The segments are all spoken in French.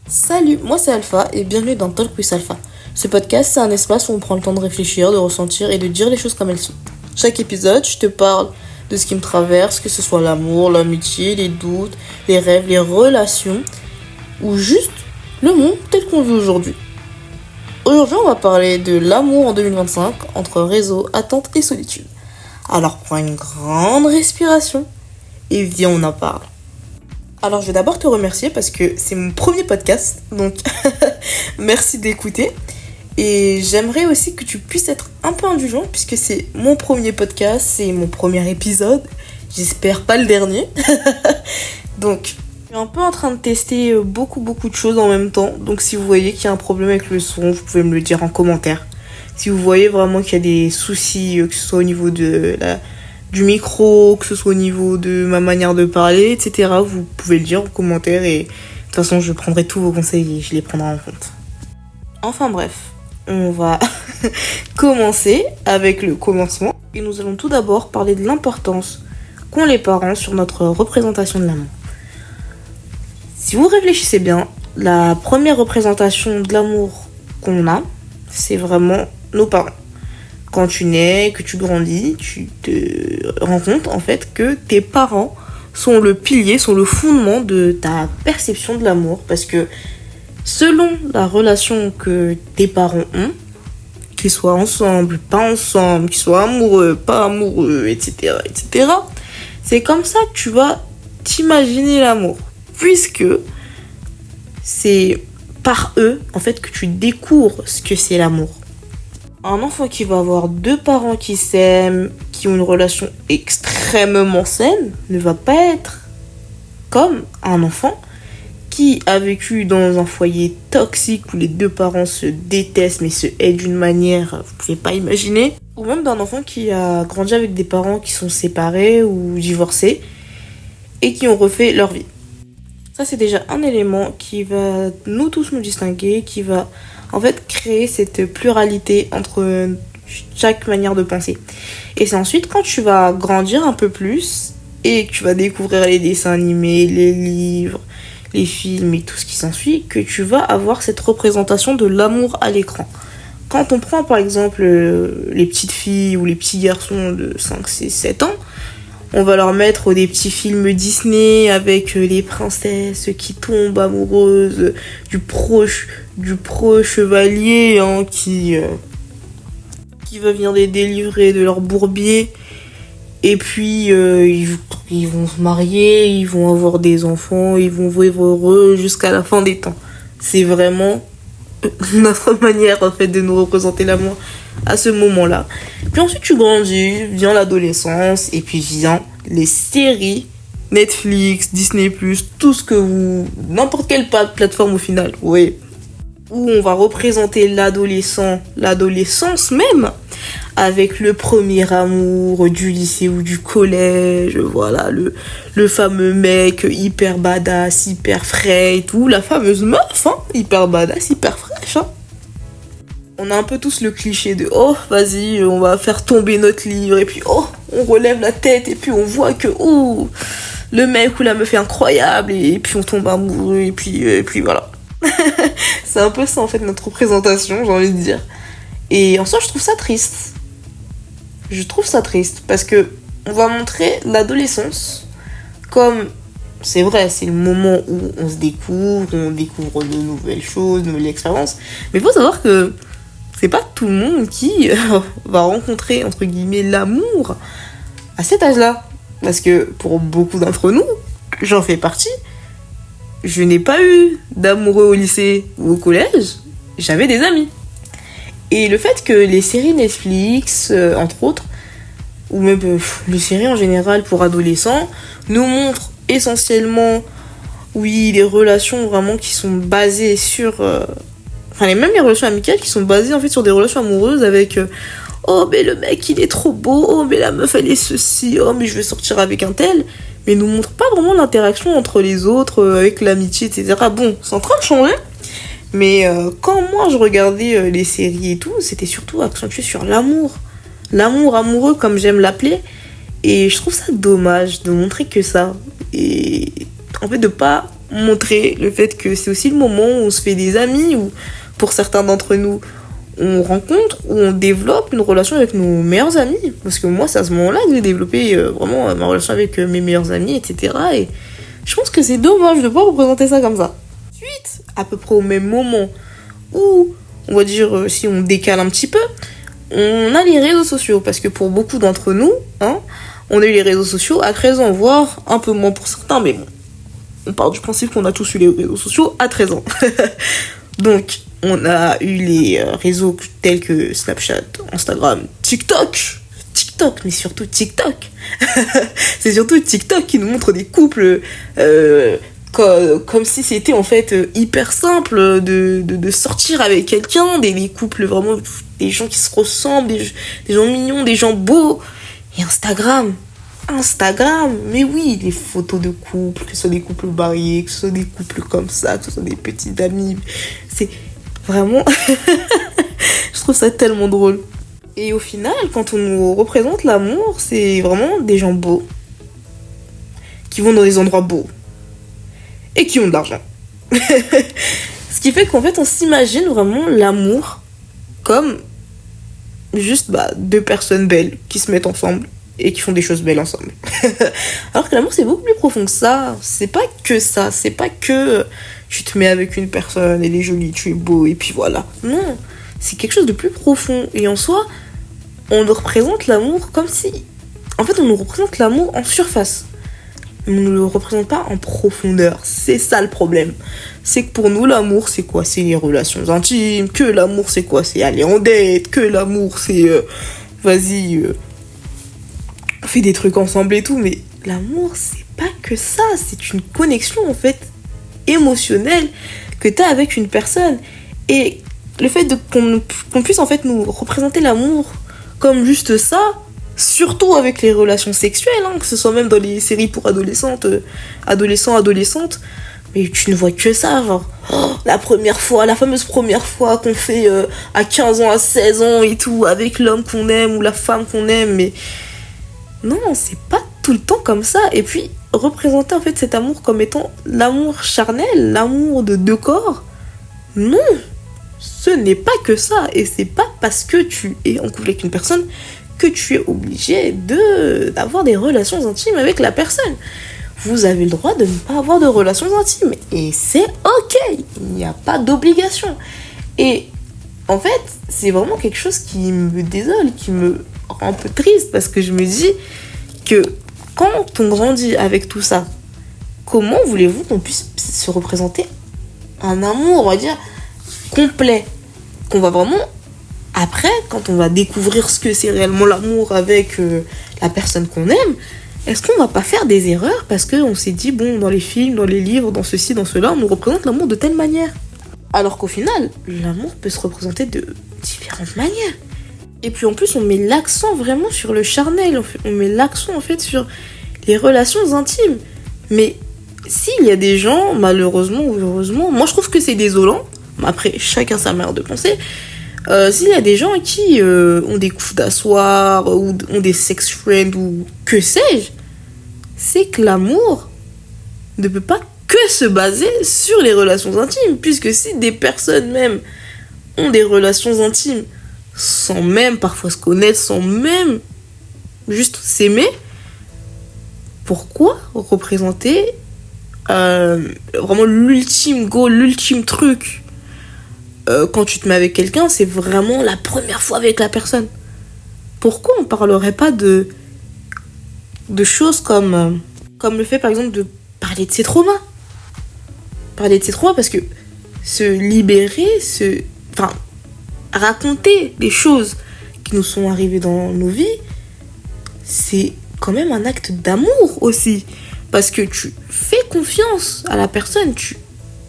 Salut, moi c'est Alpha et bienvenue dans Talk with Alpha. Ce podcast, c'est un espace où on prend le temps de réfléchir, de ressentir et de dire les choses comme elles sont. Chaque épisode, je te parle de ce qui me traverse, que ce soit l'amour, l'amitié, les doutes, les rêves, les relations ou juste le monde tel qu'on le vit aujourd'hui. Aujourd'hui, on va parler de l'amour en 2025 entre réseau, attente et solitude. Alors prends une grande respiration et viens, on en parle. Alors je vais d'abord te remercier parce que c'est mon premier podcast, donc merci d'écouter. Et j'aimerais aussi que tu puisses être un peu indulgent puisque c'est mon premier podcast, c'est mon premier épisode. J'espère pas le dernier. Donc je suis un peu en train de tester beaucoup de choses en même temps. Donc si vous voyez qu'il y a un problème avec le son, vous pouvez me le dire en commentaire. Si vous voyez vraiment qu'il y a des soucis, que ce soit au niveau du micro, que ce soit au niveau de ma manière de parler, etc. Vous pouvez le dire en commentaire et de toute façon je prendrai tous vos conseils et je les prendrai en compte. Enfin bref, on va commencer avec le commencement et nous allons tout d'abord parler de l'importance qu'ont les parents sur notre représentation de l'amour. Si vous réfléchissez bien, la première représentation de l'amour qu'on a, c'est vraiment nos parents. Quand tu nais, que tu grandis, tu te rends compte en fait que tes parents sont le pilier, sont le fondement de ta perception de l'amour. Parce que selon la relation que tes parents ont, qu'ils soient ensemble, pas ensemble, qu'ils soient amoureux, pas amoureux, etc., c'est comme ça que tu vas t'imaginer l'amour. Puisque c'est par eux en fait que tu découvres ce que c'est l'amour. Un enfant qui va avoir deux parents qui s'aiment, qui ont une relation extrêmement saine, ne va pas être comme un enfant qui a vécu dans un foyer toxique où les deux parents se détestent mais se haïssent d'une manière vous pouvez pas imaginer. Ou même d'un enfant qui a grandi avec des parents qui sont séparés ou divorcés et qui ont refait leur vie. Ça c'est déjà un élément qui va nous tous nous distinguer, qui va en fait créer cette pluralité entre chaque manière de penser. Et c'est ensuite quand tu vas grandir un peu plus et que tu vas découvrir les dessins animés, les livres, les films et tout ce qui s'ensuit, que tu vas avoir cette représentation de l'amour à l'écran. Quand on prend par exemple les petites filles ou les petits garçons de 5, 6, 7 ans, on va leur mettre des petits films Disney avec les princesses qui tombent amoureuses du pro chevalier qui va venir les délivrer de leur bourbier. Et puis ils vont se marier, ils vont avoir des enfants, ils vont vivre heureux jusqu'à la fin des temps. C'est vraiment notre manière en fait de nous représenter l'amour à ce moment-là. Puis ensuite tu grandis, vient l'adolescence et puis vient les séries Netflix, Disney+, tout ce que vous... n'importe quelle plateforme au final, oui, où on va représenter l'adolescence même, avec le premier amour du lycée ou du collège, voilà, le fameux mec hyper badass, hyper frais et tout, la fameuse meuf, hyper badass, hyper fraîche, On a un peu tous le cliché de « Oh, vas-y, on va faire tomber notre livre » et puis « Oh, on relève la tête » et puis on voit que « Oh, le mec ou la meuf est incroyable » et puis on tombe amoureux et puis voilà. C'est un peu ça en fait notre représentation, j'ai envie de dire. Et en soi, je trouve ça triste. Je trouve ça triste parce que on va montrer l'adolescence comme... C'est vrai, c'est le moment où on se découvre, on découvre de nouvelles choses, de nouvelles expériences. Mais il faut savoir que c'est pas tout le monde qui va rencontrer, entre guillemets, l'amour à cet âge-là. Parce que pour beaucoup d'entre nous, j'en fais partie, je n'ai pas eu d'amoureux au lycée ou au collège, j'avais des amis. Et le fait que les séries Netflix, entre autres, ou même les séries en général pour adolescents, nous montrent essentiellement, oui, des relations vraiment qui sont basées sur... même les relations amicales qui sont basées en fait sur des relations amoureuses avec oh mais le mec il est trop beau, oh mais la meuf elle est ceci, oh mais je vais sortir avec un tel, mais nous montre pas vraiment l'interaction entre les autres, avec l'amitié, etc. Bon, c'est en train de changer, mais quand moi je regardais les séries et tout, c'était surtout accentué sur l'amour amoureux comme j'aime l'appeler, et je trouve ça dommage de montrer que ça, et en fait de pas montrer le fait que c'est aussi le moment où on se fait des amis, ou pour certains d'entre nous, on rencontre ou on développe une relation avec nos meilleurs amis. Parce que moi, c'est à ce moment-là que j'ai développé vraiment ma relation avec mes meilleurs amis, etc. Et je pense que c'est dommage de pas représenter ça comme ça. Ensuite, à peu près au même moment où, on va dire, si on décale un petit peu, on a les réseaux sociaux. Parce que pour beaucoup d'entre nous, on a eu les réseaux sociaux à 13 ans, voire un peu moins pour certains, mais bon. On part du principe qu'on a tous eu les réseaux sociaux à 13 ans. Donc, on a eu les réseaux tels que Snapchat, Instagram, TikTok, mais surtout TikTok. C'est surtout TikTok qui nous montre des couples comme si c'était en fait hyper simple de sortir avec quelqu'un, des couples vraiment, des gens qui se ressemblent, des gens mignons, des gens beaux. Et Instagram, mais oui, les photos de couples, que ce soit des couples mariés, que ce soit des couples comme ça, que ce soit des petits amis, c'est vraiment... Je trouve ça tellement drôle. Et au final, quand on nous représente l'amour, c'est vraiment des gens beaux, qui vont dans des endroits beaux, et qui ont de l'argent. Ce qui fait qu'en fait, on s'imagine vraiment l'amour comme juste deux personnes belles qui se mettent ensemble et qui font des choses belles ensemble. Alors que l'amour, c'est beaucoup plus profond que ça. C'est pas que ça. C'est pas que tu te mets avec une personne, elle est jolie, tu es beau, et puis voilà. Non, c'est quelque chose de plus profond. Et en soi, on nous représente l'amour comme si... En fait, on nous représente l'amour en surface. On ne le représente pas en profondeur. C'est ça le problème. C'est que pour nous, l'amour, c'est quoi? C'est les relations intimes. Que l'amour, c'est quoi? C'est aller en date. Que l'amour, c'est... on fait des trucs ensemble et tout, mais l'amour, c'est pas que ça. C'est une connexion, en fait, émotionnelle que t'as avec une personne. Et le fait qu'on puisse, en fait, nous représenter l'amour comme juste ça, surtout avec les relations sexuelles, que ce soit même dans les séries pour adolescents, adolescentes, mais tu ne vois que ça, genre, la fameuse première fois qu'on fait à 15 ans, à 16 ans et tout, avec l'homme qu'on aime ou la femme qu'on aime, mais non, c'est pas tout le temps comme ça. Et puis, représenter en fait cet amour comme étant l'amour charnel, l'amour de deux corps, non, ce n'est pas que ça. Et c'est pas parce que tu es en couple avec une personne que tu es obligé d'avoir des relations intimes avec la personne. Vous avez le droit de ne pas avoir de relations intimes. Et c'est ok, il n'y a pas d'obligation. Et en fait, c'est vraiment quelque chose qui me désole, qui me rend un peu triste, parce que je me dis que quand on grandit avec tout ça, comment voulez-vous qu'on puisse se représenter un amour, on va dire, complet, qu'on va vraiment... Après, quand on va découvrir ce que c'est réellement l'amour avec la personne qu'on aime, est-ce qu'on va pas faire des erreurs parce qu'on s'est dit, bon, dans les films, dans les livres, dans ceci, dans cela, on nous représente l'amour de telle manière. Alors qu'au final, l'amour peut se représenter de différentes manières. Et puis en plus, on met l'accent vraiment sur le charnel, on met l'accent en fait sur les relations intimes. Mais s'il y a des gens, malheureusement ou heureusement, moi je trouve que c'est désolant, après chacun sa manière de penser, s'il y a des gens qui ont des coups d'asseoir ou ont des sex friends ou que sais-je, c'est que l'amour ne peut pas que se baser sur les relations intimes, puisque si des personnes même ont des relations intimes sans même parfois se connaître, sans même juste s'aimer, pourquoi représenter vraiment l'ultime goal, l'ultime truc quand tu te mets avec quelqu'un, c'est vraiment la première fois avec la personne. Pourquoi on parlerait pas de choses comme le fait par exemple de parler de ses traumas, parce que se libérer, raconter des choses qui nous sont arrivées dans nos vies, c'est quand même un acte d'amour aussi, parce que tu fais confiance à la personne, tu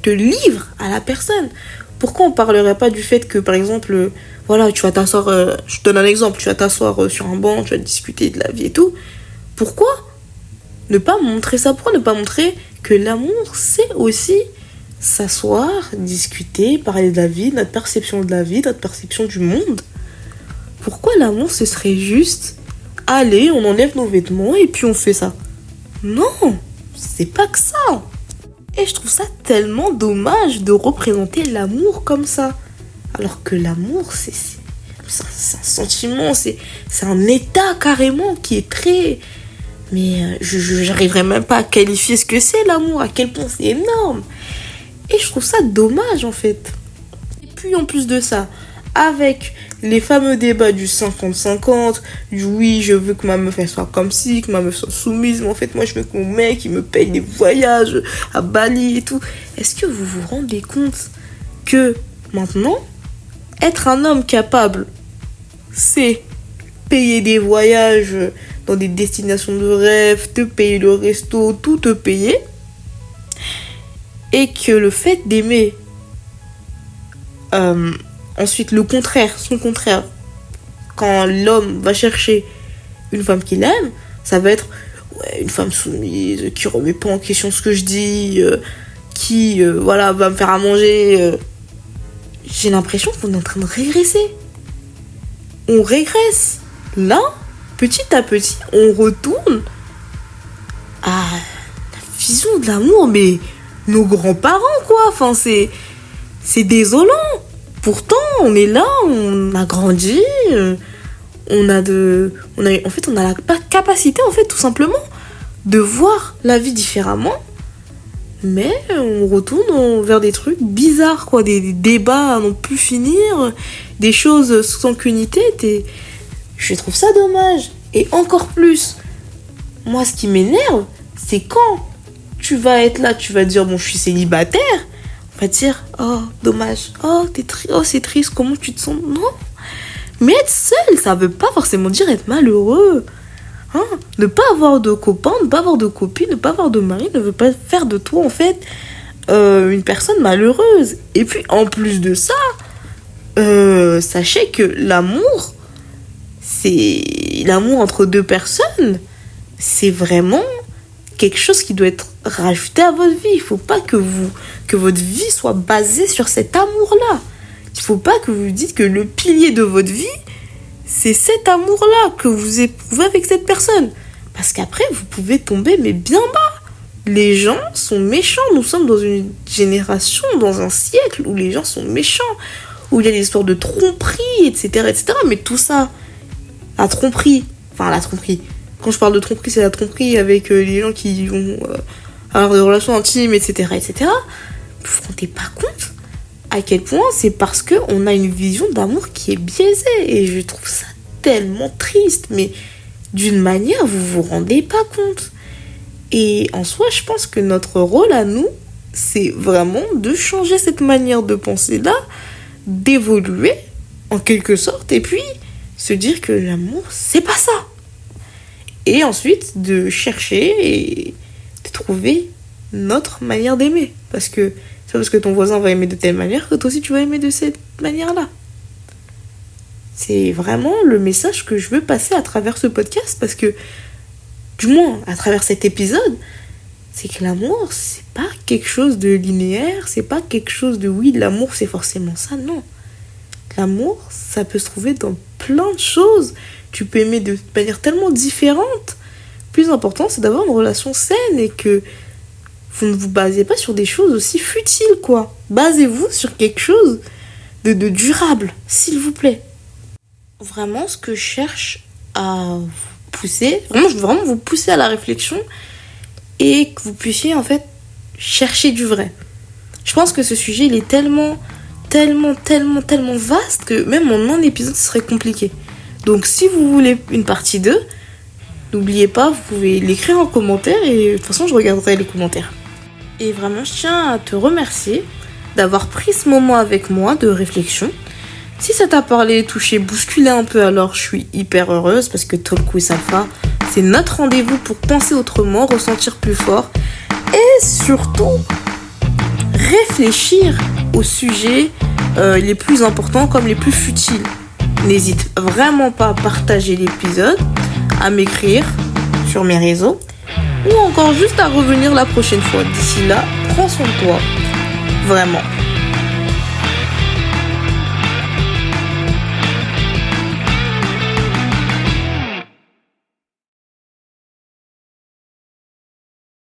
te livres à la personne. Pourquoi on parlerait pas du fait que, par exemple, voilà, tu vas t'asseoir, je te donne un exemple, tu vas t'asseoir sur un banc, tu vas discuter de la vie et tout. Pourquoi ne pas montrer ça? Pourquoi ne pas montrer que l'amour, c'est aussi s'asseoir, discuter, parler de la vie, notre perception de la vie, notre perception du monde? Pourquoi l'amour, ce serait juste, allez, on enlève nos vêtements et puis on fait ça? Non, c'est pas que ça. Et je trouve ça tellement dommage de représenter l'amour comme ça. Alors que l'amour, c'est un sentiment, c'est un état carrément qui est très... Mais je n'arriverai même pas à qualifier ce que c'est l'amour, à quel point c'est énorme. Et je trouve ça dommage en fait. Et puis en plus de ça, avec les fameux débats du 50-50, du oui, je veux que ma meuf elle soit comme ci, que ma meuf soit soumise, mais en fait moi je veux que mon mec il me paye des voyages à Bali et tout. Est-ce que vous vous rendez compte que maintenant, être un homme capable, c'est payer des voyages dans des destinations de rêve, te payer le resto, tout te payer, et que le fait d'aimer ensuite le contraire, son contraire, quand l'homme va chercher une femme qu'il aime, ça va être une femme soumise, qui remet pas en question ce que je dis, qui va me faire à manger. J'ai l'impression qu'on est en train de régresser. On régresse. Là, petit à petit, on retourne à la vision de l'amour, mais nos grands-parents, quoi. Enfin, c'est désolant. Pourtant, on est là, on a grandi, on a la capacité, en fait, tout simplement, de voir la vie différemment. Mais on retourne vers des trucs bizarres, quoi, des débats à non plus finir, des choses sans qu'une tête. Je trouve ça dommage. Et encore plus, moi, ce qui m'énerve, c'est quand tu vas être là, tu vas dire, bon, je suis célibataire. On va dire, oh, dommage. Oh, c'est triste, comment tu te sens? Non. Mais être seul, ça veut pas forcément dire être malheureux. Ne pas avoir de copain, ne pas avoir de copine, ne pas avoir de mari ne veut pas faire de toi, en fait, une personne malheureuse. Et puis, en plus de ça, sachez que l'amour, c'est l'amour entre deux personnes, c'est vraiment quelque chose qui doit être rajouté à votre vie. Il faut pas que votre vie soit basée sur cet amour-là. Il faut pas que vous dites que le pilier de votre vie, c'est cet amour-là que vous éprouvez avec cette personne. Parce qu'après, vous pouvez tomber, mais bien bas. Les gens sont méchants. Nous sommes dans une génération, dans un siècle où les gens sont méchants. Où il y a des histoires de tromperie, etc., etc. Mais tout ça, la tromperie. Quand je parle de tromperie, c'est la tromperie avec les gens qui vont avoir des relations intimes, etc., etc. Vous vous rendez pas compte à quel point c'est parce qu'on a une vision d'amour qui est biaisée. Et je trouve ça tellement triste. Mais d'une manière, vous vous rendez pas compte. Et en soi, je pense que notre rôle à nous, c'est vraiment de changer cette manière de penser-là, d'évoluer en quelque sorte, et puis se dire que l'amour, c'est pas ça. Et ensuite, de chercher et de trouver notre manière d'aimer. Parce que c'est pas parce que ton voisin va aimer de telle manière que toi aussi tu vas aimer de cette manière-là. C'est vraiment le message que je veux passer à travers ce podcast, parce que, du moins à travers cet épisode, c'est que l'amour, c'est pas quelque chose de linéaire, c'est pas quelque chose de oui, l'amour c'est forcément ça, non. L'amour, ça peut se trouver dans plein de choses. Tu peux aimer de manière tellement différente. Le plus important, c'est d'avoir une relation saine et que vous ne vous basez pas sur des choses aussi futiles, quoi. Basez-vous sur quelque chose de durable, s'il vous plaît. Vraiment, ce que je cherche à vous pousser, je veux vraiment vous pousser à la réflexion et que vous puissiez, en fait, chercher du vrai. Je pense que ce sujet, il est tellement vaste que même en un épisode, ce serait compliqué. Donc, si vous voulez une partie 2, n'oubliez pas, vous pouvez l'écrire en commentaire et de toute façon, je regarderai les commentaires. Et vraiment, je tiens à te remercier d'avoir pris ce moment avec moi de réflexion. Si ça t'a parlé, touché, bousculé un peu, alors je suis hyper heureuse parce que Talk with Alpha, c'est notre rendez-vous pour penser autrement, ressentir plus fort et surtout réfléchir aux sujets les plus importants comme les plus futiles. N'hésite vraiment pas à partager l'épisode, à m'écrire sur mes réseaux ou encore juste à revenir la prochaine fois. D'ici là, prends soin de toi. Vraiment.